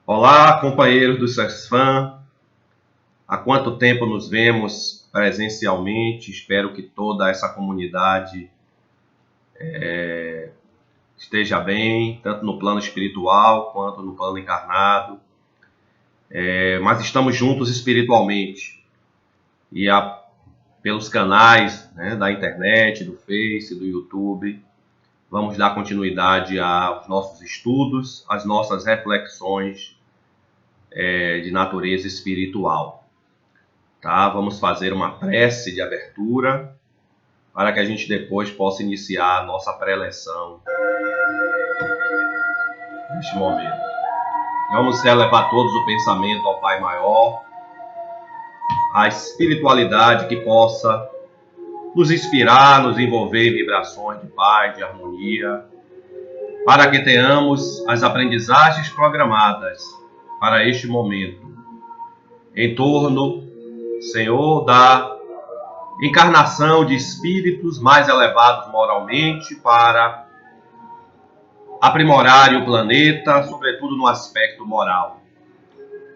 Olá, companheiros do SESFAM. Há quanto tempo nos vemos presencialmente? Espero que toda essa comunidade esteja bem, tanto no plano espiritual quanto no plano encarnado. Mas estamos juntos espiritualmente. E pelos canais da internet, do Face, do YouTube, vamos dar continuidade aos nossos estudos, às nossas reflexões de natureza espiritual. Tá? Vamos fazer uma prece de abertura para que a gente depois possa iniciar a nossa preleção neste momento. Vamos elevar todos o pensamento ao Pai Maior, a espiritualidade que possa nos inspirar, nos envolver em vibrações de paz, de harmonia, para que tenhamos as aprendizagens programadas para este momento, em torno, Senhor, da encarnação de espíritos mais elevados moralmente para aprimorarem o planeta, sobretudo no aspecto moral.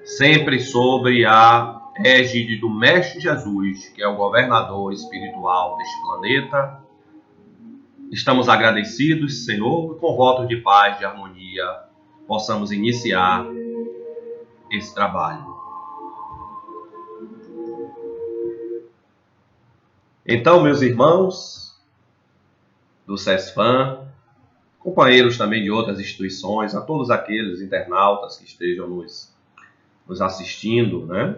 Sempre sobre a égide do Mestre Jesus, que é o governador espiritual deste planeta. Estamos agradecidos, Senhor, com votos de paz, de harmonia, possamos iniciar esse trabalho. Então, meus irmãos do SESFAM, companheiros também de outras instituições, a todos aqueles internautas que estejam nos assistindo, né?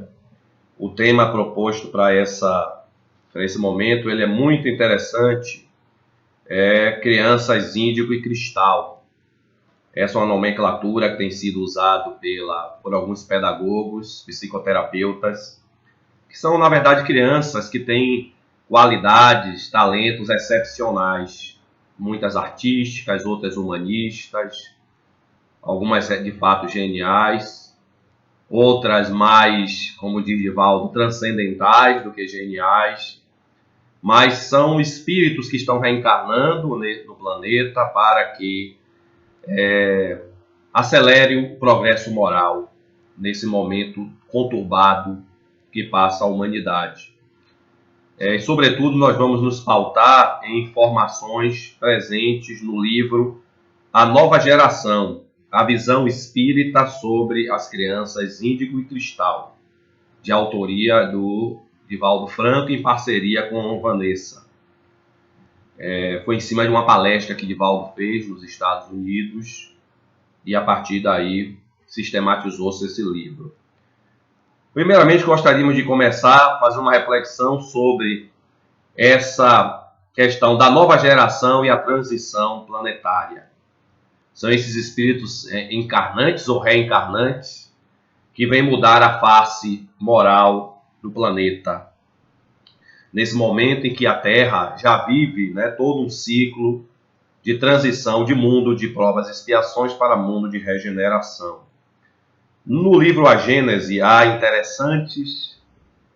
O tema proposto para esse momento, ele é muito interessante, crianças índigo e cristal. Essa é uma nomenclatura que tem sido usada por alguns pedagogos, psicoterapeutas, que são, na verdade, crianças que têm qualidades, talentos excepcionais, muitas artísticas, outras humanistas, algumas de fato geniais, outras mais, como diz Divaldo, transcendentais do que geniais, mas são espíritos que estão reencarnando no planeta para que acelere o progresso moral nesse momento conturbado que passa a humanidade. Sobretudo, nós vamos nos pautar em informações presentes no livro A Nova Geração, a visão espírita sobre as crianças índigo e cristal, de autoria do Divaldo Franco, em parceria com Vanessa. Foi em cima de uma palestra que Divaldo fez nos Estados Unidos, e a partir daí sistematizou-se esse livro. Primeiramente, gostaríamos de começar a fazer uma reflexão sobre essa questão da nova geração e a transição planetária. São esses espíritos encarnantes ou reencarnantes que vêm mudar a face moral do planeta. Nesse momento em que a Terra já vive todo um ciclo de transição de mundo de provas e expiações para mundo de regeneração. No livro A Gênese há interessantes,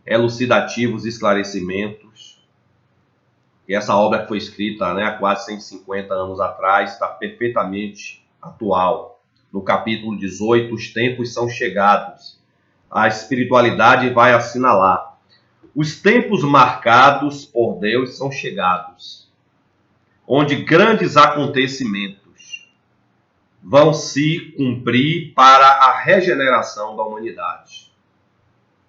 elucidativos esclarecimentos. E essa obra que foi escrita há quase 150 anos atrás está perfeitamente atual. No capítulo 18, os tempos são chegados. A espiritualidade vai assinalar. Os tempos marcados por Deus são chegados, onde grandes acontecimentos vão se cumprir para a regeneração da humanidade.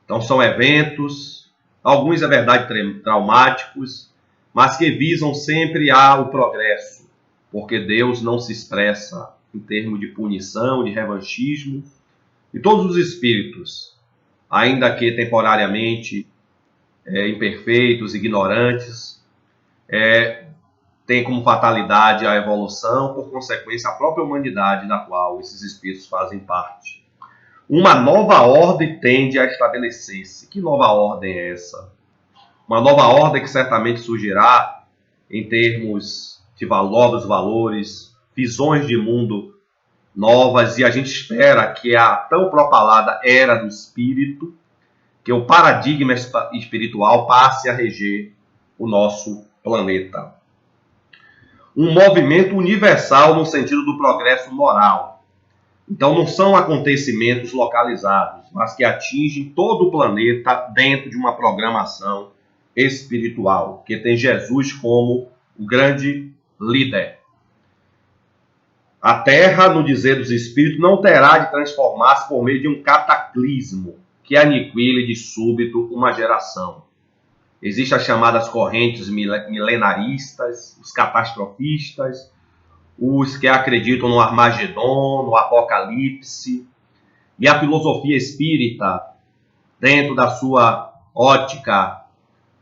Então são eventos, alguns é verdade traumáticos, mas que visam sempre ao progresso, porque Deus não se expressa em termos de punição, de revanchismo, e todos os espíritos, ainda que temporariamente imperfeitos, ignorantes, tem como fatalidade a evolução, por consequência, a própria humanidade da qual esses espíritos fazem parte. Uma nova ordem tende a estabelecer-se. Que nova ordem é essa? Uma nova ordem que certamente surgirá em termos de novos valores, visões de mundo novas, e a gente espera que a tão propalada era do espírito, que o paradigma espiritual passe a reger o nosso planeta. Um movimento universal no sentido do progresso moral. Então não são acontecimentos localizados, mas que atingem todo o planeta dentro de uma programação espiritual, que tem Jesus como o grande líder. A Terra, no dizer dos Espíritos, não terá de transformar-se por meio de um cataclismo que aniquile de súbito uma geração. Existem as chamadas correntes milenaristas, os catastrofistas, os que acreditam no Armagedon, no Apocalipse. E a filosofia espírita, dentro da sua ótica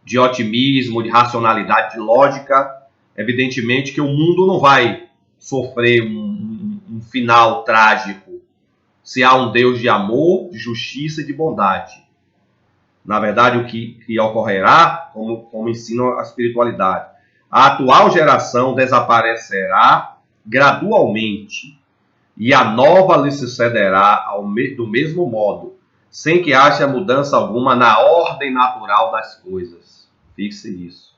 de otimismo, de racionalidade, de lógica, evidentemente que o mundo não vai sofrer um final trágico se há um Deus de amor, de justiça e de bondade. Na verdade, o que ocorrerá, como ensina a espiritualidade, a atual geração desaparecerá gradualmente e a nova lhe sucederá do mesmo modo, sem que haja mudança alguma na ordem natural das coisas. Fixe isso.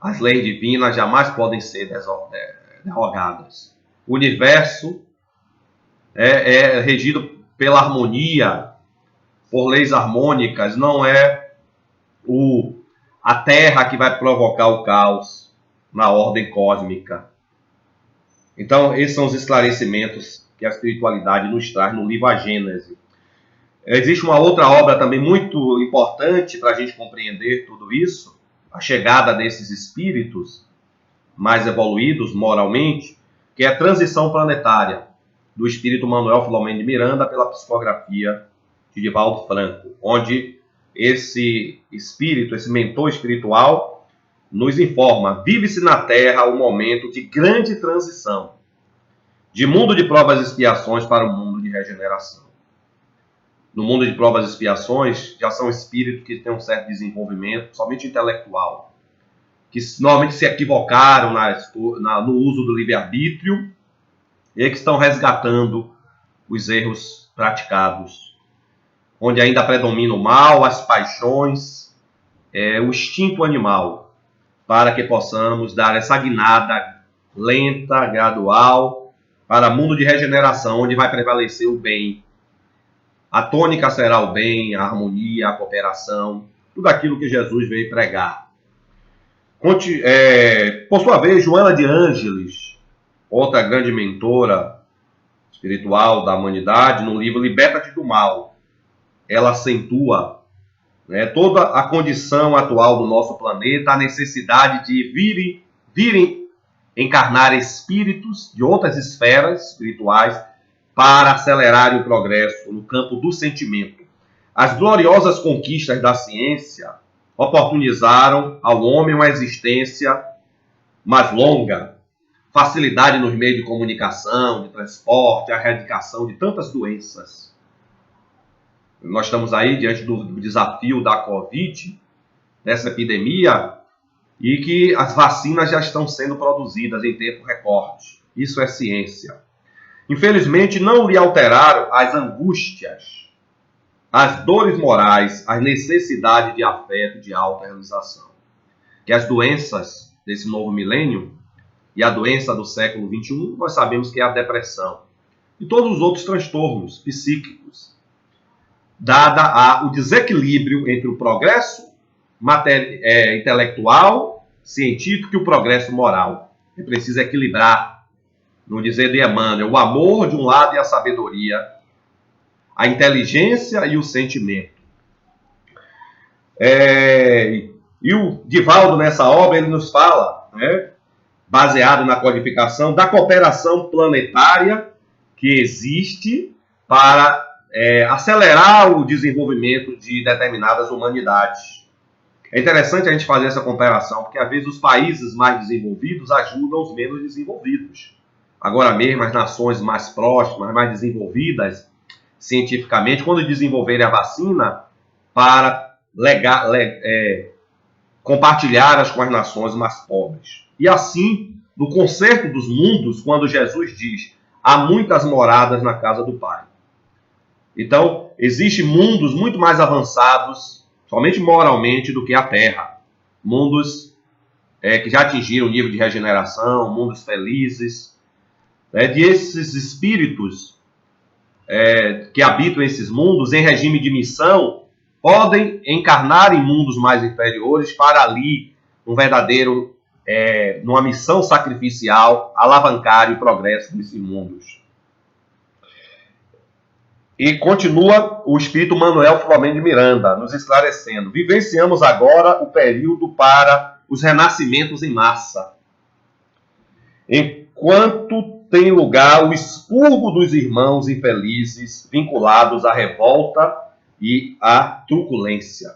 As leis divinas jamais podem ser derrogadas. O universo é regido pela harmonia, por leis harmônicas, não é a Terra que vai provocar o caos na ordem cósmica. Então, esses são os esclarecimentos que a espiritualidade nos traz no livro A Gênese. Existe uma outra obra também muito importante para a gente compreender tudo isso, a chegada desses espíritos mais evoluídos moralmente, que é a Transição Planetária, do espírito Manuel Filomeno de Miranda, pela psicografia de Divaldo Franco, onde esse espírito, esse mentor espiritual, nos informa: vive-se na Terra um momento de grande transição, de mundo de provas e expiações para o mundo de regeneração. No mundo de provas e expiações, já são espíritos que têm um certo desenvolvimento, somente intelectual, que normalmente se equivocaram no uso do livre-arbítrio e que estão resgatando os erros praticados, onde ainda predomina o mal, as paixões, o instinto animal, para que possamos dar essa guinada lenta, gradual, para o mundo de regeneração, onde vai prevalecer o bem. A tônica será o bem, a harmonia, a cooperação, tudo aquilo que Jesus veio pregar. Por sua vez, Joana de Ângeles, outra grande mentora espiritual da humanidade, no livro Liberta-te do Mal, ela acentua toda a condição atual do nosso planeta, a necessidade de virem encarnar espíritos de outras esferas espirituais para acelerar o progresso no campo do sentimento. As gloriosas conquistas da ciência oportunizaram ao homem uma existência mais longa, facilidade nos meios de comunicação, de transporte, a erradicação de tantas doenças. Nós estamos aí diante do desafio da Covid, dessa epidemia, e que as vacinas já estão sendo produzidas em tempo recorde. Isso é ciência. Infelizmente, não lhe alteraram as angústias, as dores morais, as necessidades de afeto, de autorrealização. Que as doenças desse novo milênio e a doença do século XXI, nós sabemos que é a depressão e todos os outros transtornos psíquicos, dada o desequilíbrio entre o progresso intelectual, científico e o progresso moral. É preciso equilibrar, no dizer de Emmanuel, o amor de um lado e a sabedoria, a inteligência e o sentimento. E o Divaldo, nessa obra, ele nos fala, baseado na codificação, da cooperação planetária que existe para acelerar o desenvolvimento de determinadas humanidades. É interessante a gente fazer essa comparação, porque às vezes os países mais desenvolvidos ajudam os menos desenvolvidos. Agora mesmo, as nações mais próximas, mais desenvolvidas cientificamente, quando desenvolverem a vacina, para compartilhá-las com as nações mais pobres. E assim, no concerto dos mundos, quando Jesus diz: há muitas moradas na casa do Pai. Então, existem mundos muito mais avançados, somente moralmente, do que a Terra. Mundos que já atingiram o nível de regeneração, mundos felizes, de esses espíritos que habitam esses mundos em regime de missão podem encarnar em mundos mais inferiores para ali numa missão sacrificial, alavancar o progresso desses mundos. E continua o espírito Manuel Filomeno de Miranda, nos esclarecendo. Vivenciamos agora o período para os renascimentos em massa. Enquanto tem lugar o expurgo dos irmãos infelizes vinculados à revolta e à truculência.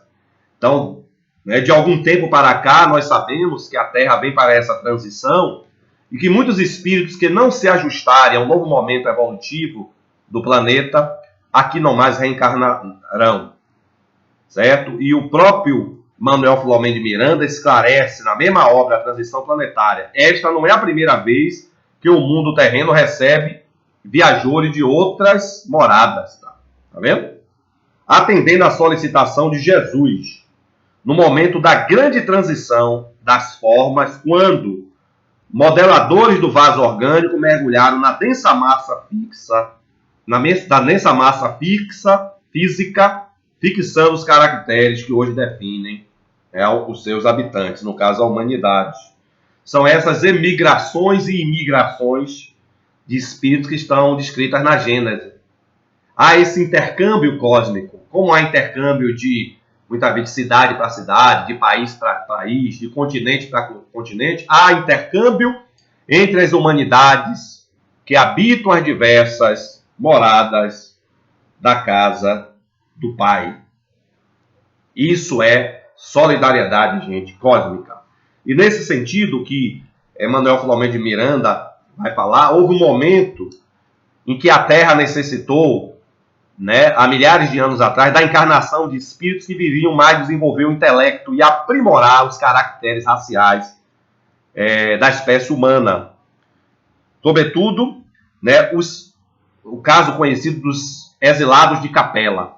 Então, de algum tempo para cá, nós sabemos que a Terra vem para essa transição e que muitos espíritos que não se ajustarem a um novo momento evolutivo do planeta, aqui não mais reencarnarão, certo? E o próprio Manuel Filomeno de Miranda esclarece na mesma obra, A Transição Planetária. Esta não é a primeira vez que o mundo terreno recebe viajores de outras moradas, tá vendo? Atendendo à solicitação de Jesus, no momento da grande transição das formas, quando modeladores do vaso orgânico mergulharam na densa massa física, fixando os caracteres que hoje definem os seus habitantes, no caso a humanidade. São essas emigrações e imigrações de espíritos que estão descritas na Gênese. Há esse intercâmbio cósmico, como há intercâmbio muitas vezes, de cidade para cidade, de país para país, de continente para continente, há intercâmbio entre as humanidades que habitam as diversas moradas da casa do Pai. Isso é solidariedade, gente, cósmica. E nesse sentido que Manuel Filomeno de Miranda vai falar, houve um momento em que a Terra necessitou, há milhares de anos atrás, da encarnação de espíritos que viriam mais desenvolver o intelecto e aprimorar os caracteres raciais da espécie humana. Sobretudo, o caso conhecido dos exilados de Capela.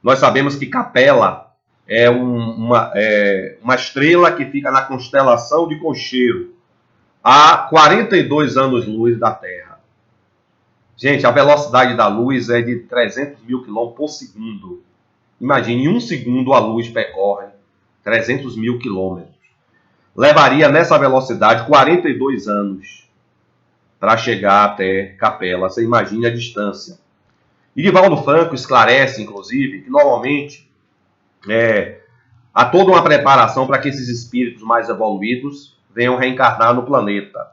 Nós sabemos que Capela é uma estrela que fica na constelação de Cocheiro, a 42 anos-luz da Terra. Gente, a velocidade da luz é de 300 mil quilômetros por segundo. Imagine, em um segundo a luz percorre 300 mil quilômetros. Levaria nessa velocidade 42 anos para chegar até Capela. Você imagine a distância. E Divaldo Franco esclarece, inclusive, que normalmente há toda uma preparação para que esses espíritos mais evoluídos venham reencarnar no planeta.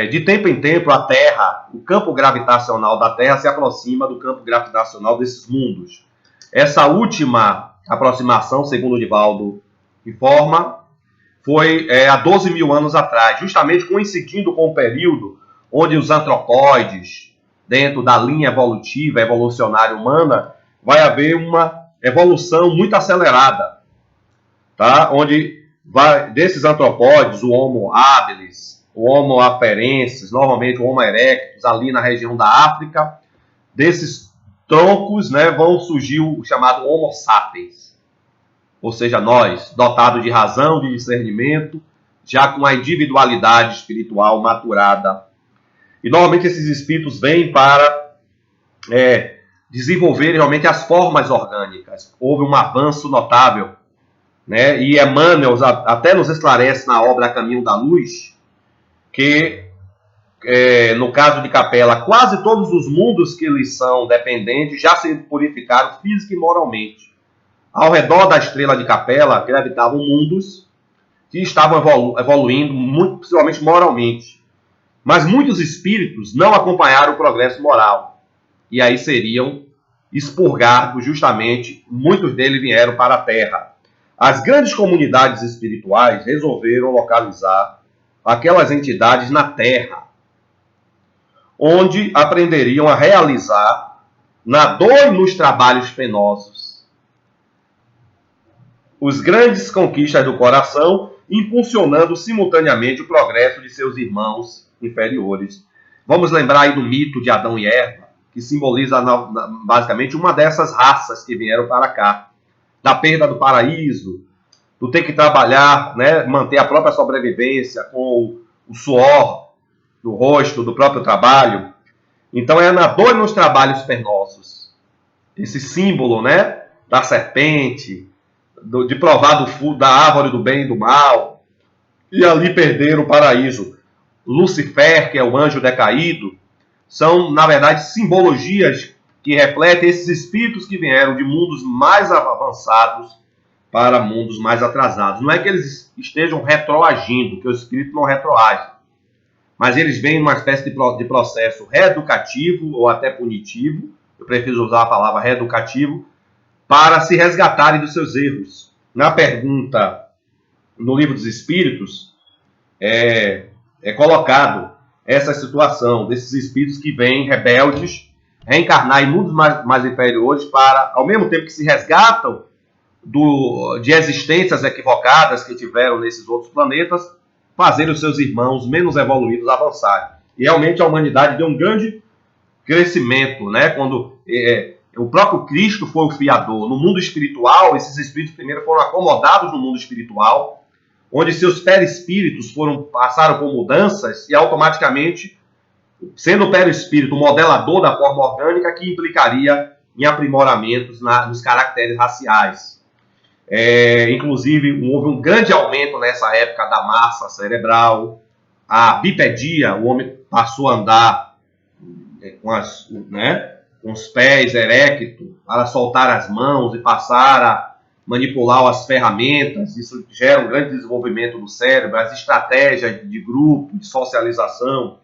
De tempo em tempo, a Terra, o campo gravitacional da Terra se aproxima do campo gravitacional desses mundos. Essa última aproximação, segundo o Divaldo informa, foi há 12 mil anos atrás, justamente coincidindo com o período onde os antropóides, dentro da linha evolucionária humana, vai haver uma evolução muito acelerada, tá? Onde desses antropóides, o Homo habilis, o Homo afarensis, normalmente o Homo erectus, ali na região da África, desses troncos, vão surgir o chamado Homo sapiens, ou seja, nós, dotados de razão, de discernimento, já com a individualidade espiritual maturada. E normalmente esses espíritos vêm para desenvolver realmente as formas orgânicas. Houve um avanço notável, e Emmanuel até nos esclarece na obra A Caminho da Luz, que no caso de Capela, quase todos os mundos que lhes são dependentes já se purificaram física e moralmente. Ao redor da estrela de Capela gravitavam mundos que estavam evoluindo, muito, principalmente moralmente. Mas muitos espíritos não acompanharam o progresso moral. E aí seriam expurgados, justamente, muitos deles vieram para a Terra. As grandes comunidades espirituais resolveram localizar aquelas entidades na Terra, onde aprenderiam a realizar, na dor e nos trabalhos penosos, os grandes conquistas do coração, impulsionando simultaneamente o progresso de seus irmãos inferiores. Vamos lembrar aí do mito de Adão e Eva, que simboliza basicamente uma dessas raças que vieram para cá, da perda do paraíso, do ter que trabalhar, manter a própria sobrevivência com o suor do rosto, do próprio trabalho. Então é na dor e nos trabalhos penosos. Esse símbolo, né, da serpente, de provar da árvore do bem e do mal, e ali perder o paraíso. Lucifer, que é o anjo decaído, são, na verdade, simbologias que refletem esses espíritos que vieram de mundos mais avançados para mundos mais atrasados. Não é que eles estejam retroagindo, que o espírito não retroage, mas eles vêm numa espécie de processo reeducativo ou até punitivo, eu prefiro usar a palavra reeducativo, para se resgatarem dos seus erros. Na pergunta, no Livro dos Espíritos, é colocado essa situação desses espíritos que vêm rebeldes, reencarnar em mundos mais inferiores para, ao mesmo tempo que se resgatam de existências equivocadas que tiveram nesses outros planetas, fazer os seus irmãos menos evoluídos avançarem. E realmente a humanidade deu um grande crescimento, né? Quando o próprio Cristo foi o fiador. No mundo espiritual, esses espíritos primeiro foram acomodados no mundo espiritual, onde seus perispíritos passaram por mudanças e automaticamente, sendo o perispírito o modelador da forma orgânica, que implicaria em aprimoramentos nos caracteres raciais. Inclusive, houve um grande aumento nessa época da massa cerebral, a bipedia, o homem passou a andar com os pés erectos, para soltar as mãos e passar a manipular as ferramentas. Isso gera um grande desenvolvimento do cérebro, as estratégias de grupo, de socialização,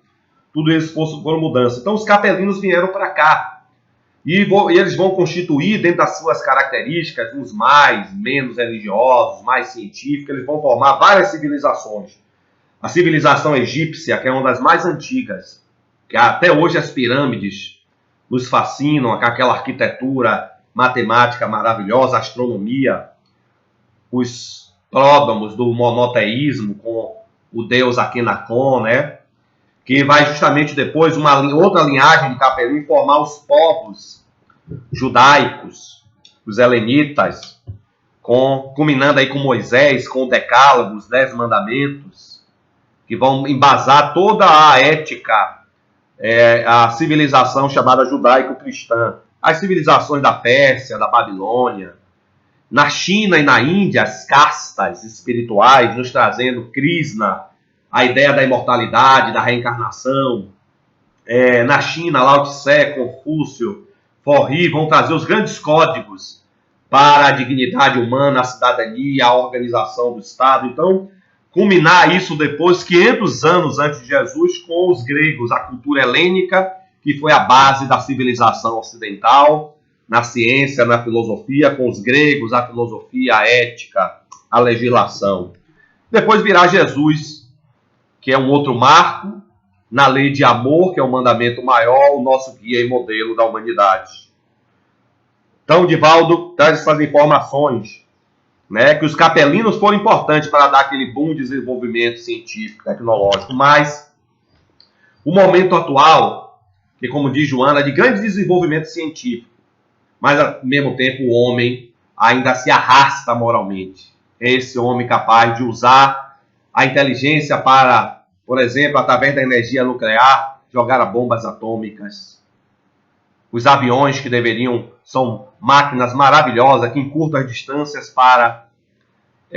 tudo isso foram mudanças. Então os capelinos vieram para cá. E eles vão constituir, dentro das suas características, uns menos religiosos, mais científicos, eles vão formar várias civilizações. A civilização egípcia, que é uma das mais antigas, que até hoje as pirâmides nos fascinam, com aquela arquitetura matemática maravilhosa, astronomia, os pródromos do monoteísmo, com o deus Akhenaton, né? Que vai justamente depois outra linhagem de capelino formar os povos judaicos, os helenitas, culminando aí com Moisés, com o Decálogo, os 10 mandamentos, que vão embasar toda a ética, a civilização chamada judaico-cristã. As civilizações da Pérsia, da Babilônia, na China e na Índia, as castas espirituais, nos trazendo Krishna, a ideia da imortalidade, da reencarnação. Na China, Lao Tse, Confúcio, Forri vão trazer os grandes códigos para a dignidade humana, a cidadania, a organização do Estado. Então, culminar isso depois, 500 anos antes de Jesus, com os gregos, a cultura helênica, que foi a base da civilização ocidental, na ciência, na filosofia, com os gregos, a filosofia, a ética, a legislação. Depois virá Jesus, que é um outro marco, na lei de amor, que é o mandamento maior, o nosso guia e modelo da humanidade. Então, Divaldo traz essas informações, né, que os capelinos foram importantes para dar aquele boom de desenvolvimento científico, tecnológico, mas o momento atual, que como diz Joana, é de grande desenvolvimento científico, mas ao mesmo tempo o homem ainda se arrasta moralmente. É esse homem capaz de usar a inteligência para, por exemplo, através da energia nuclear, jogar bombas atômicas. Os aviões que são máquinas maravilhosas que encurtam as distâncias para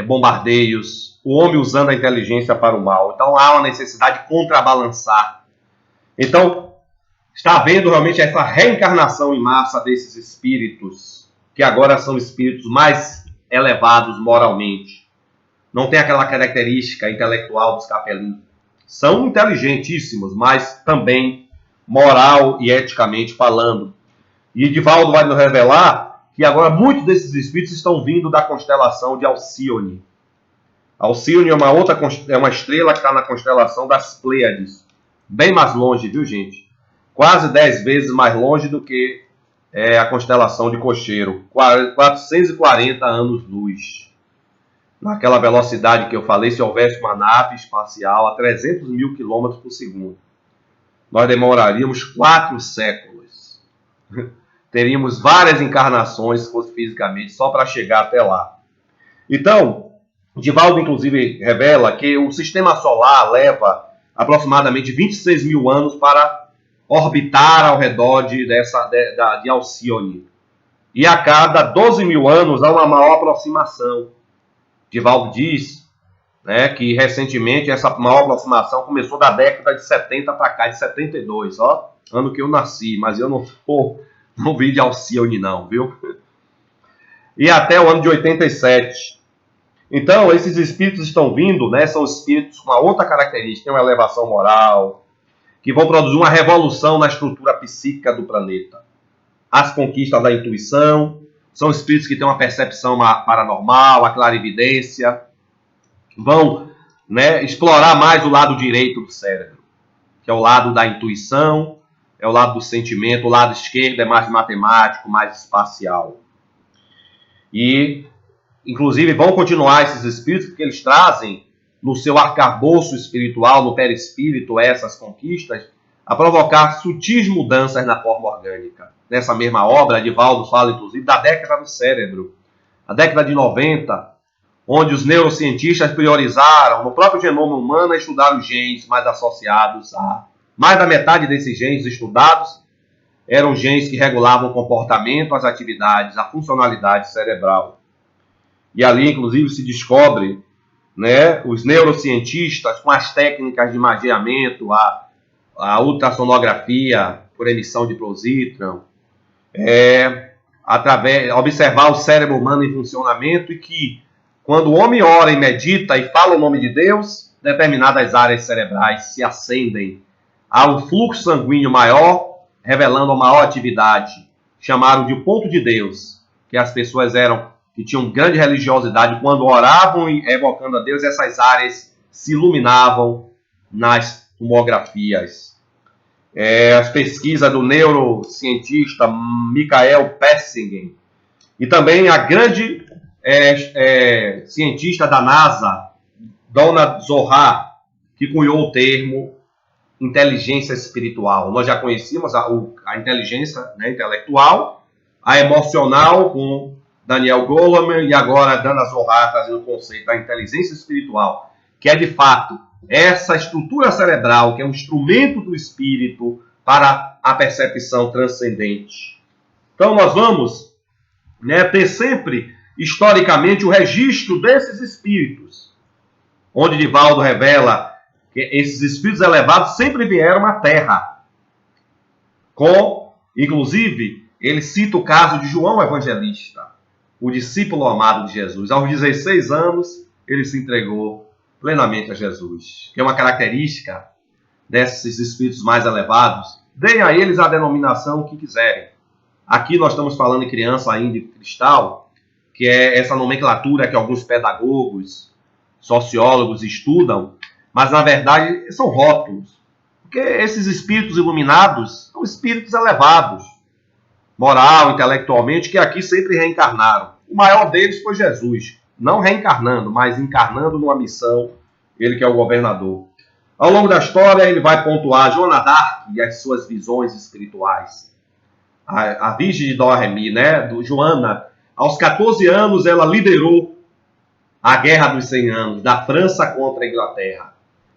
bombardeios. O homem usando a inteligência para o mal. Então há uma necessidade de contrabalançar. Então está havendo realmente essa reencarnação em massa desses espíritos, que agora são espíritos mais elevados moralmente. Não tem aquela característica intelectual dos capelinos. São inteligentíssimos, mas também moral e eticamente falando. E Divaldo vai nos revelar que agora muitos desses espíritos estão vindo da constelação de Alcíone. Alcíone é uma estrela que está na constelação das Pleiades. Bem mais longe, viu, gente? Quase 10 vezes mais longe do que a constelação de Cocheiro. 440 anos-luz. Naquela velocidade que eu falei, se houvesse uma nave espacial a 300 mil quilômetros por segundo, nós demoraríamos 4 séculos. Teríamos várias encarnações, se fosse fisicamente, só para chegar até lá. Então, Divaldo, inclusive, revela que o sistema solar leva aproximadamente 26 mil anos para orbitar ao redor de Alcione. E a cada 12 mil anos há uma maior aproximação. Divaldo diz, né, que recentemente essa maior aproximação começou da década de 70 para cá, de 72, ó, ano que eu nasci, mas eu não vim de Alcione não, viu? E até o ano de 87. Então, esses espíritos estão vindo, né, são espíritos com uma outra característica, tem uma elevação moral, que vão produzir uma revolução na estrutura psíquica do planeta. As conquistas da intuição, são espíritos que têm uma percepção paranormal, a clarividência, vão, né, explorar mais o lado direito do cérebro, que é o lado da intuição, é o lado do sentimento, o lado esquerdo é mais matemático, mais espacial. E, inclusive, vão continuar esses espíritos, porque eles trazem no seu arcabouço espiritual, no perispírito, essas conquistas, a provocar sutis mudanças na forma orgânica. Nessa mesma obra, Divaldo fala, inclusive, da década do cérebro, a década de 90, onde os neurocientistas priorizaram no próprio genoma humano a estudar os genes mais associados a... Mais da metade desses genes estudados eram genes que regulavam o comportamento, as atividades, a funcionalidade cerebral. E ali, inclusive, se descobre, né, os neurocientistas com as técnicas de magiamento, a ultrassonografia por emissão de positron, observar o cérebro humano em funcionamento, e que quando o homem ora e medita e fala o nome de Deus, determinadas áreas cerebrais se acendem a um fluxo sanguíneo maior, revelando uma maior atividade. Chamaram de ponto de Deus, que as pessoas que tinham grande religiosidade, quando oravam e evocando a Deus, essas áreas se iluminavam nas tomografias. As pesquisas do neurocientista Michael Persinger, e também a grande cientista da NASA, Donna Zohar, que cunhou o termo inteligência espiritual. Nós já conhecíamos a inteligência, né, intelectual, a emocional com Daniel Goleman, e agora a Donna Zohar trazendo o conceito da inteligência espiritual, que é de fato essa estrutura cerebral, que é um instrumento do espírito para a percepção transcendente. Então nós vamos, né, ter sempre, historicamente, o registro desses espíritos, onde Divaldo revela que esses espíritos elevados sempre vieram à Terra. Inclusive, ele cita o caso de João Evangelista, o discípulo amado de Jesus. Aos 16 anos, ele se entregou plenamente a Jesus, que é uma característica desses espíritos mais elevados. Deem a eles a denominação que quiserem. Aqui nós estamos falando em criança ainda de cristal, que é essa nomenclatura que alguns pedagogos, sociólogos estudam, mas na verdade são rótulos. Porque esses espíritos iluminados são espíritos elevados, moral, intelectualmente, que aqui sempre reencarnaram. O maior deles foi Jesus, não reencarnando, mas encarnando numa missão, ele que é o governador. Ao longo da história, ele vai pontuar Joana d'Arc e as suas visões espirituais. A Virgem de Doremi, né, do Joana, aos 14 anos, ela liderou a Guerra dos 100 Anos, da França contra a Inglaterra,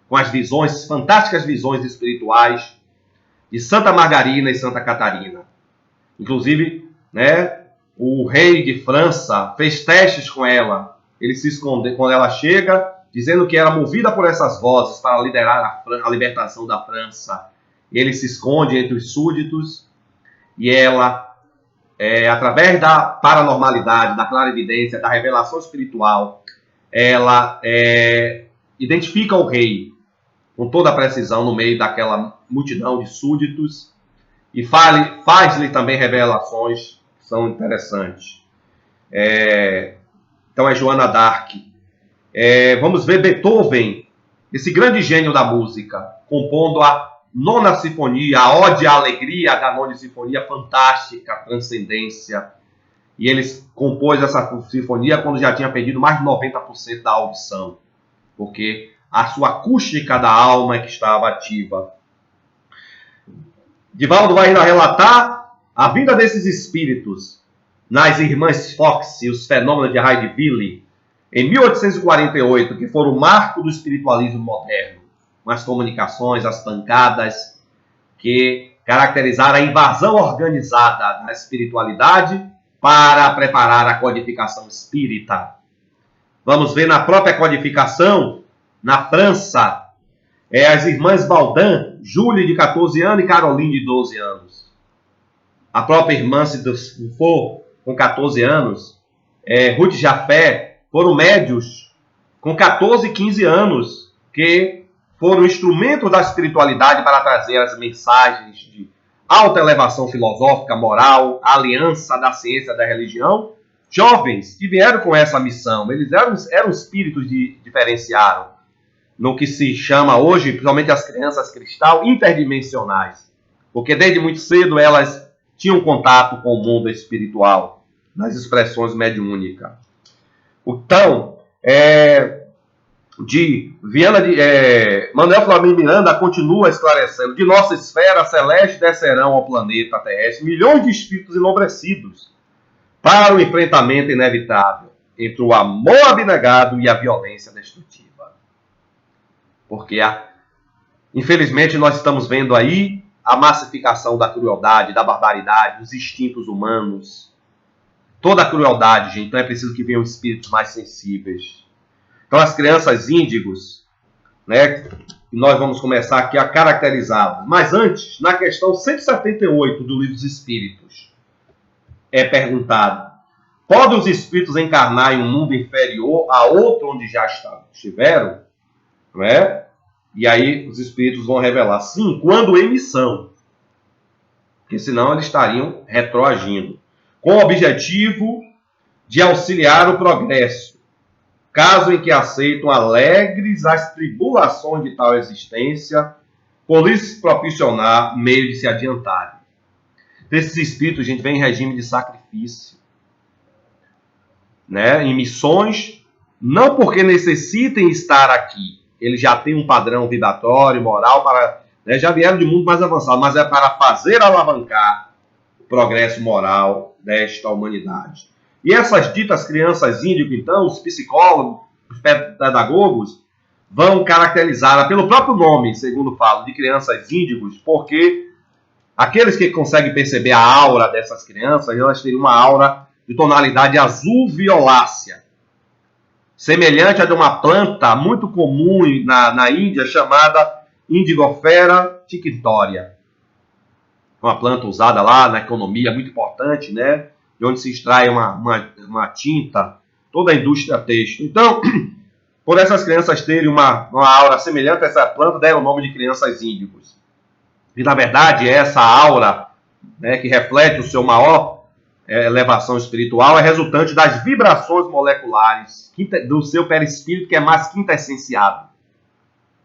com as visões, fantásticas visões espirituais de Santa Margarina e Santa Catarina. Inclusive, né, o rei de França fez testes com ela. Ele se esconde quando ela chega, dizendo que era movida por essas vozes para liderar a libertação da França. Ele se esconde entre os súditos e ela, através da paranormalidade, da clarividência, da revelação espiritual, ela identifica o rei com toda a precisão no meio daquela multidão de súditos e faz-lhe também revelações que são interessantes. Então é Joana d'Arc. Vamos ver Beethoven, esse grande gênio da música, compondo a Nona Sinfonia, a Ode à Alegria da Nona Sinfonia, fantástica, transcendência. E ele compôs essa sinfonia quando já tinha perdido mais de 90% da audição, porque a sua acústica da alma é que estava ativa. Divaldo vai ainda relatar a vinda desses espíritos nas Irmãs Fox e os fenômenos de Haideville, em 1848, que foram o marco do espiritualismo moderno, com as comunicações, as pancadas, que caracterizar a invasão organizada da espiritualidade para preparar a codificação espírita. Vamos ver na própria codificação, na França, as irmãs Baldin, Júlia de 14 anos e Caroline de 12 anos. A própria irmã Dufour, com 14 anos, Ruth Jafé, foram médios com 14 e 15 anos, que foram instrumentos da espiritualidade para trazer as mensagens de alta elevação filosófica, moral, aliança da ciência e da religião. Jovens que vieram com essa missão, eles eram espíritos diferenciados, no que se chama hoje, principalmente as crianças cristal, interdimensionais, porque desde muito cedo elas tinham contato com o mundo espiritual, nas expressões mediúnicas. Então, Manuel Flamengo Miranda continua esclarecendo: de nossa esfera celeste descerão ao planeta terrestre milhões de espíritos enobrecidos para o enfrentamento inevitável entre o amor abnegado e a violência destrutiva. Porque, infelizmente, nós estamos vendo aí a massificação da crueldade, da barbaridade, dos instintos humanos. Toda a crueldade, gente. Então é preciso que venham espíritos mais sensíveis. Então as crianças índigos, né, nós vamos começar aqui a caracterizá-las. Mas antes, na questão 178 do Livro dos Espíritos, é perguntado: podem os espíritos encarnar em um mundo inferior a outro onde já estiveram? Não é? E aí os espíritos vão revelar: sim, quando em missão. Porque senão eles estariam retroagindo. Com o objetivo de auxiliar o progresso, caso em que aceitam alegres as tribulações de tal existência, por lhes proporcionar meio de se adiantarem. Esses espíritos, gente, vem em regime de sacrifício, né? Em missões, não porque necessitem estar aqui, eles já têm um padrão vibratório, moral, para, né, já vieram de mundo mais avançado, mas é para fazer alavancar o progresso moral desta humanidade. E essas ditas crianças índigo, então, os psicólogos, os pedagogos, vão caracterizá-la pelo próprio nome, segundo falo, de crianças índigos, porque aqueles que conseguem perceber a aura dessas crianças, elas teriam uma aura de tonalidade azul violácea, semelhante a de uma planta muito comum na Índia, chamada Indigofera tinctoria. Uma planta usada lá na economia, muito importante, né? De onde se extrai uma tinta, toda a indústria têxtil. Então, por essas crianças terem uma aura semelhante a essa planta, deram o nome de crianças índigos. E, na verdade, essa aura, né, que reflete o seu maior elevação espiritual, é resultante das vibrações moleculares do seu perispírito, que é mais quintessenciado.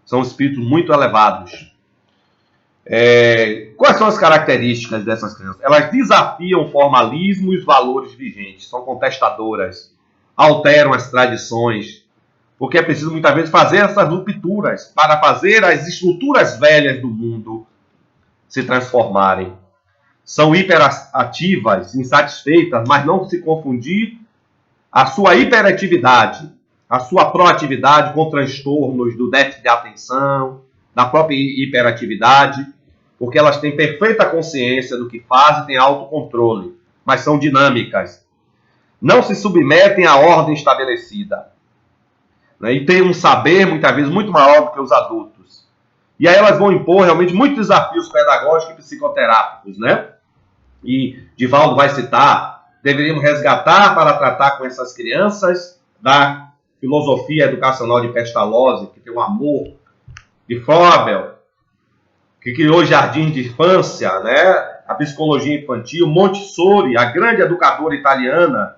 São espíritos muito elevados. Quais são as características dessas crianças? Elas desafiam o formalismo e os valores vigentes, são contestadoras, alteram as tradições, porque é preciso muitas vezes fazer essas rupturas para fazer as estruturas velhas do mundo se transformarem. São hiperativas, insatisfeitas, mas não se confundir a sua hiperatividade, a sua proatividade com transtornos do déficit de atenção, da própria hiperatividade, porque elas têm perfeita consciência do que fazem, têm autocontrole, mas são dinâmicas. Não se submetem à ordem estabelecida, né? E têm um saber, muitas vezes, muito maior do que os adultos. E aí elas vão impor realmente muitos desafios pedagógicos e psicoterápicos, né? E Divaldo vai citar: deveríamos resgatar para tratar com essas crianças da filosofia educacional de Pestalozzi, que tem um amor, de Froebel, que criou jardins de infância, né? A psicologia infantil, Montessori, a grande educadora italiana,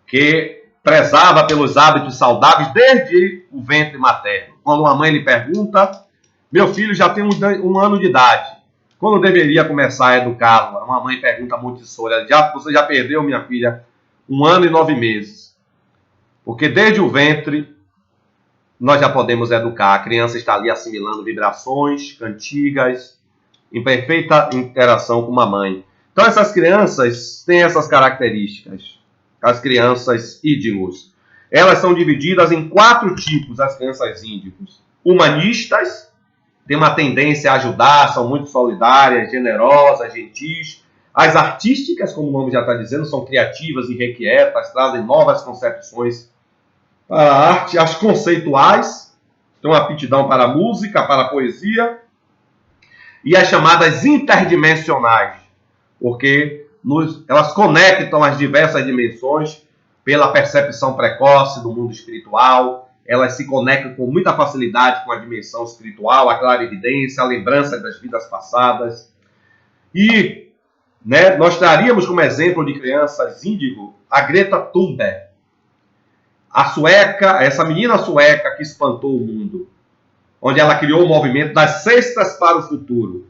que prezava pelos hábitos saudáveis desde o ventre materno. Quando uma mãe lhe pergunta: meu filho já tem um ano de idade, quando deveria começar a educá-lo? Uma mãe pergunta a Montessori: você já perdeu, minha filha, 1 ano e 9 meses. Porque desde o ventre nós já podemos educar. A criança está ali assimilando vibrações, cantigas, em perfeita interação com uma mãe. Então essas crianças têm essas características. As crianças índigos. Elas são divididas em 4 tipos, as crianças índigos: humanistas, têm uma tendência a ajudar, são muito solidárias, generosas, gentis. As artísticas, como o nome já está dizendo, são criativas e irrequietas, trazem novas concepções para a arte. As conceituais têm uma aptidão para a música, para a poesia. E as chamadas interdimensionais, porque elas conectam as diversas dimensões pela percepção precoce do mundo espiritual. Elas se conectam com muita facilidade com a dimensão espiritual, a clarividência, a lembrança das vidas passadas. E nós traríamos como exemplo de crianças índigo a Greta Thunberg, a sueca, essa menina sueca que espantou o mundo, onde ela criou o movimento das cestas para o futuro.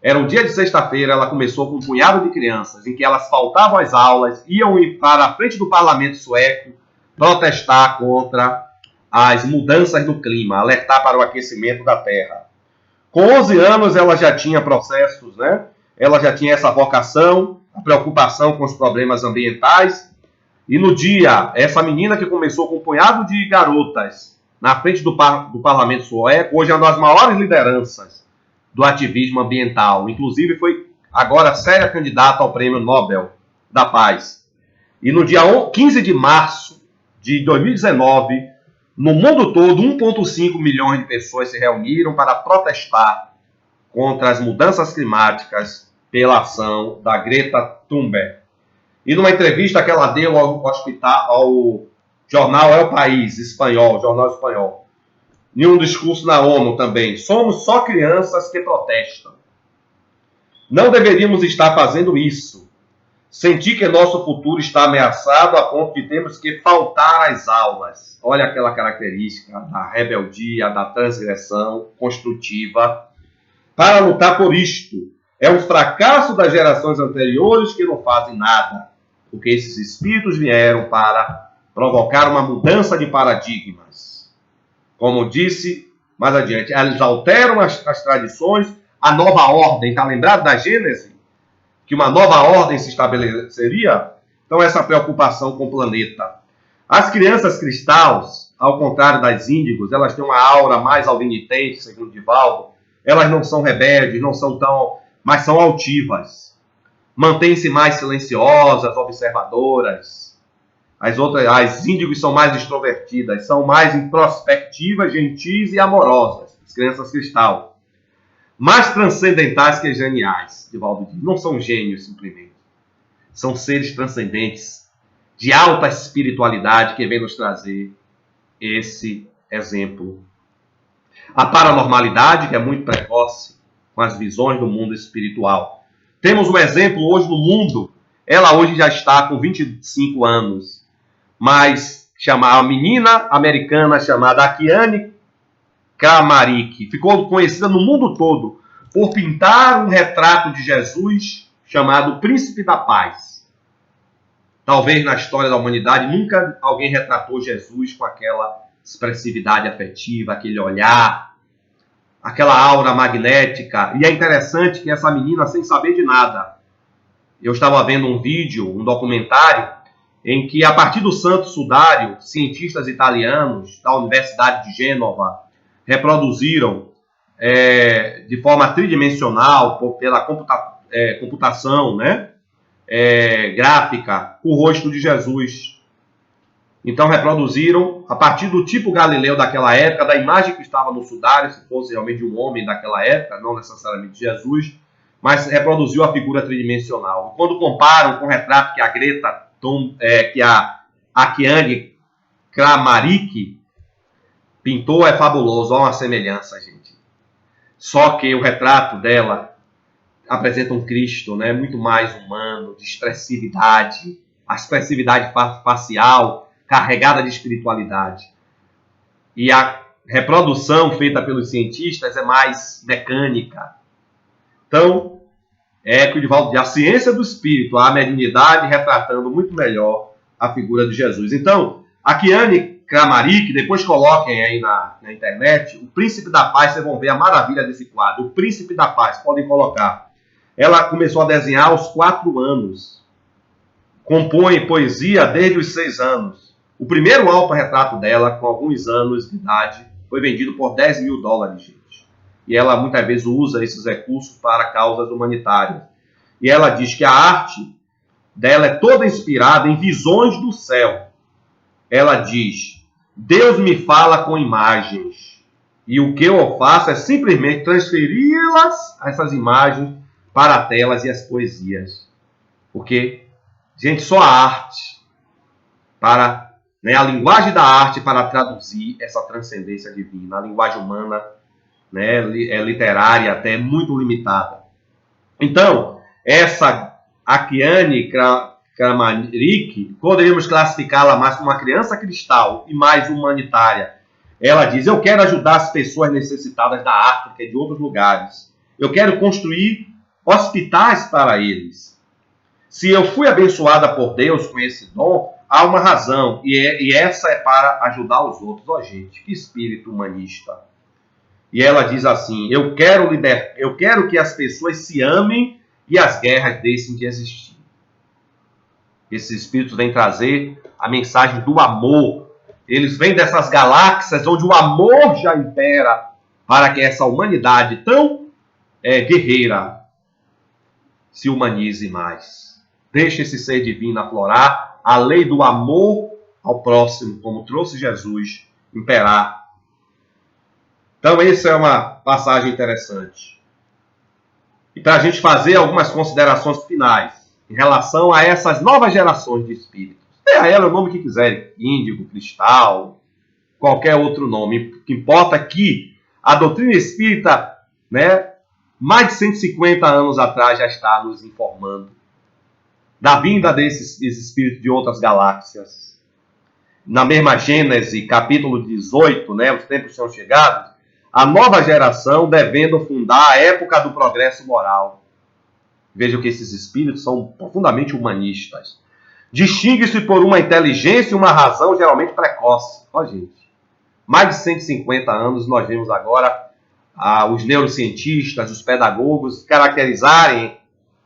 Era um dia de sexta-feira, ela começou com um punhado de crianças, em que elas faltavam às aulas, iam para a frente do parlamento sueco protestar contra as mudanças do clima, alertar para o aquecimento da Terra. Com 11 anos, ela já tinha processos, Ela já tinha essa vocação, a preocupação com os problemas ambientais. E no dia, essa menina que começou com um punhado de garotas na frente do parlamento sueco, hoje é uma das maiores lideranças do ativismo ambiental. Inclusive foi agora séria candidata ao Prêmio Nobel da Paz. E no dia 15 de março de 2019, no mundo todo, 1,5 milhões de pessoas se reuniram para protestar contra as mudanças climáticas pela ação da Greta Thunberg. E numa entrevista que ela deu ao jornal El País espanhol, jornal espanhol, em um discurso na ONU também, somos só crianças que protestam. Não deveríamos estar fazendo isso. Senti que nosso futuro está ameaçado a ponto de termos que faltar às aulas. Olha aquela característica da rebeldia, da transgressão construtiva. Para lutar por isto, é um fracasso das gerações anteriores que não fazem nada, porque esses espíritos vieram para provocar uma mudança de paradigmas. Como disse mais adiante, eles alteram as tradições, a nova ordem. Está lembrado da Gênese? Que uma nova ordem se estabeleceria? Então, essa preocupação com o planeta. As crianças cristãs, ao contrário das índigos, elas têm uma aura mais alvinitente, segundo Divaldo. Elas não são rebeldes, não são tão, mas são altivas. Mantêm-se mais silenciosas, observadoras. As índigos são mais extrovertidas, são mais introspectivas, gentis e amorosas. As crianças cristãs. Mais transcendentais que geniais, Divaldo diz. Não são gênios, simplesmente. São seres transcendentes, de alta espiritualidade, que vem nos trazer esse exemplo. A paranormalidade, que é muito precoce, com as visões do mundo espiritual. Temos um exemplo hoje no mundo. Ela hoje já está com 25 anos. Mas a menina americana chamada Akiane Kramarik ficou conhecida no mundo todo por pintar um retrato de Jesus chamado Príncipe da Paz. Talvez na história da humanidade nunca alguém retratou Jesus com aquela expressividade afetiva, aquele olhar, aquela aura magnética. E é interessante que essa menina, sem saber de nada, eu estava vendo um vídeo, um documentário, em que a partir do Santo Sudário, cientistas italianos da Universidade de Gênova reproduziram de forma tridimensional, pela computação gráfica, o rosto de Jesus. Então reproduziram, a partir do tipo Galileu daquela época, da imagem que estava no sudário, se fosse realmente um homem daquela época, não necessariamente Jesus, mas reproduziu a figura tridimensional. Quando comparam com o retrato que a Greta, que a Akiane Kramarik pintou, é fabuloso, olha uma semelhança, gente. Só que o retrato dela apresenta um Cristo, muito mais humano, de expressividade, a expressividade facial, carregada de espiritualidade. E a reprodução feita pelos cientistas é mais mecânica. Então, que o Divaldo diz, a ciência do espírito, a mediunidade retratando muito melhor a figura de Jesus. Então, a Akiane Kramarik, depois coloquem aí na internet, o Príncipe da Paz, vocês vão ver a maravilha desse quadro. O Príncipe da Paz, podem colocar. Ela começou a desenhar aos 4 anos. Compõe poesia desde os 6 anos. O primeiro autorretrato dela, com alguns anos de idade, foi vendido por $10 mil, gente. e ela muitas vezes usa esses recursos para causas humanitárias. E ela diz que a arte dela é toda inspirada em visões do céu. Ela diz: Deus me fala com imagens, e o que eu faço é simplesmente transferi-las, essas imagens, para telas e as poesias. Porque, gente, só a arte, para, né, a linguagem da arte para traduzir essa transcendência divina. A linguagem humana, né, é literária até muito limitada. Então, essa Akiane Kramaric, poderíamos classificá-la mais como uma criança cristal e mais humanitária. Ela diz: eu quero ajudar as pessoas necessitadas da África e de outros lugares. Eu quero construir hospitais para eles. Se eu fui abençoada por Deus com esse dom, há uma razão, e essa é para ajudar os outros. Ó, gente, que espírito humanista. E ela diz assim: eu quero que as pessoas se amem e as guerras deixem de existir. Esses espíritos vêm trazer a mensagem do amor. Eles vêm dessas galáxias onde o amor já impera, para que essa humanidade tão guerreira se humanize mais. Deixe esse ser divino aflorar a lei do amor ao próximo, como trouxe Jesus, imperar. Então, essa é uma passagem interessante. E para a gente fazer algumas considerações finais em relação a essas novas gerações de espíritos. Dê a ela o nome que quiserem, índigo, cristal, qualquer outro nome. O que importa é que a doutrina espírita, né, mais de 150 anos atrás, já está nos informando da vinda desses espíritos de outras galáxias. Na mesma Gênesis, capítulo 18, né, os tempos são chegados, a nova geração devendo fundar a época do progresso moral. Vejam que esses espíritos são profundamente humanistas. Distingue-se por uma inteligência e uma razão geralmente precoce. Ó, gente, mais de 150 anos nós vemos agora os neurocientistas, os pedagogos caracterizarem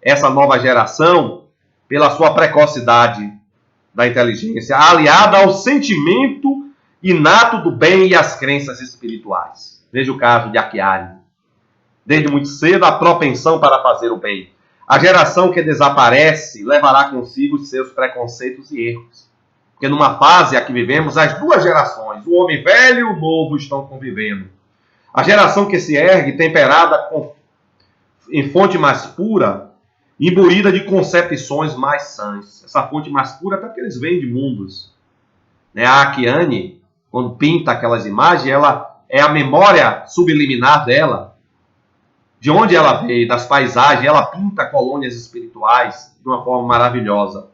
essa nova geração pela sua precocidade da inteligência, aliada ao sentimento inato do bem e às crenças espirituais. Veja o caso de Akiane. Desde muito cedo, a propensão para fazer o bem. A geração que desaparece levará consigo os seus preconceitos e erros. Porque numa fase a que vivemos, as duas gerações, o homem velho e o novo, estão convivendo. A geração que se ergue, temperada em fonte mais pura, imbuída de concepções mais sãs. Essa fonte mais pura, até porque eles vêm de mundos. A Akiane, quando pinta aquelas imagens, ela é a memória subliminar dela, de onde ela veio, das paisagens. Ela pinta colônias espirituais de uma forma maravilhosa.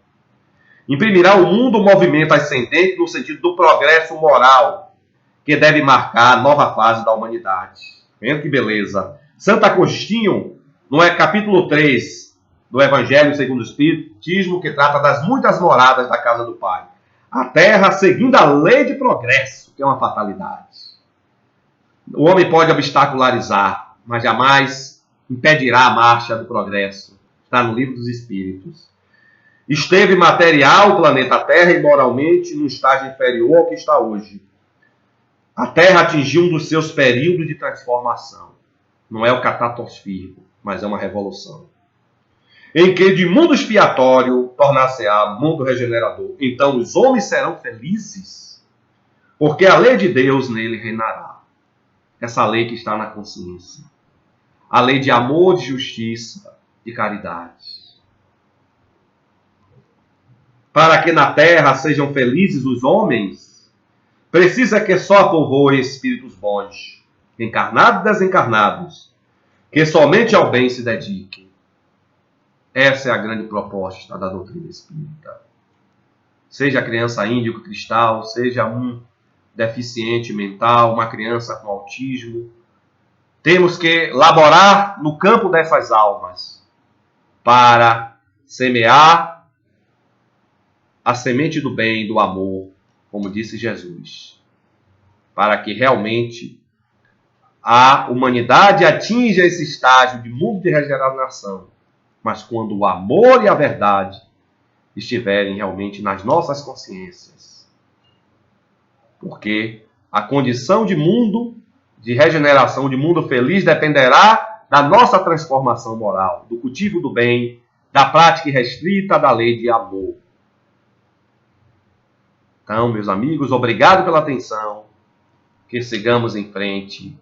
Imprimirá ao mundo um movimento ascendente no sentido do progresso moral, que deve marcar a nova fase da humanidade. Vendo que beleza. Santo Agostinho, no capítulo 3 do Evangelho segundo o Espiritismo, que trata das muitas moradas da casa do Pai. A Terra seguindo a lei de progresso, que é uma fatalidade. O homem pode obstacularizar, mas jamais impedirá a marcha do progresso. Está no Livro dos Espíritos. Esteve material o planeta Terra e moralmente no estágio inferior ao que está hoje. A Terra atingiu um dos seus períodos de transformação. Não é o catatosfírico, mas é uma revolução. Em que de mundo expiatório tornar-se-á mundo regenerador. Então os homens serão felizes, porque a lei de Deus nele reinará. Essa lei que está na consciência. A lei de amor, de justiça, de caridade. Para que na terra sejam felizes os homens, precisa que só povoe espíritos bons, encarnados e desencarnados, que somente ao bem se dediquem. Essa é a grande proposta da doutrina espírita. Seja a criança índigo cristal, seja um deficiente mental, uma criança com autismo, temos que laborar no campo dessas almas para semear a semente do bem e do amor, como disse Jesus, para que realmente a humanidade atinja esse estágio de mundo de regeneração, mas quando o amor e a verdade estiverem realmente nas nossas consciências. Porque a condição de mundo de regeneração, de mundo feliz, dependerá da nossa transformação moral, do cultivo do bem, da prática irrestrita da lei de amor. Então, meus amigos, obrigado pela atenção, que sigamos em frente,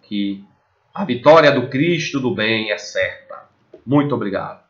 que a vitória do Cristo do bem é certa. Muito obrigado.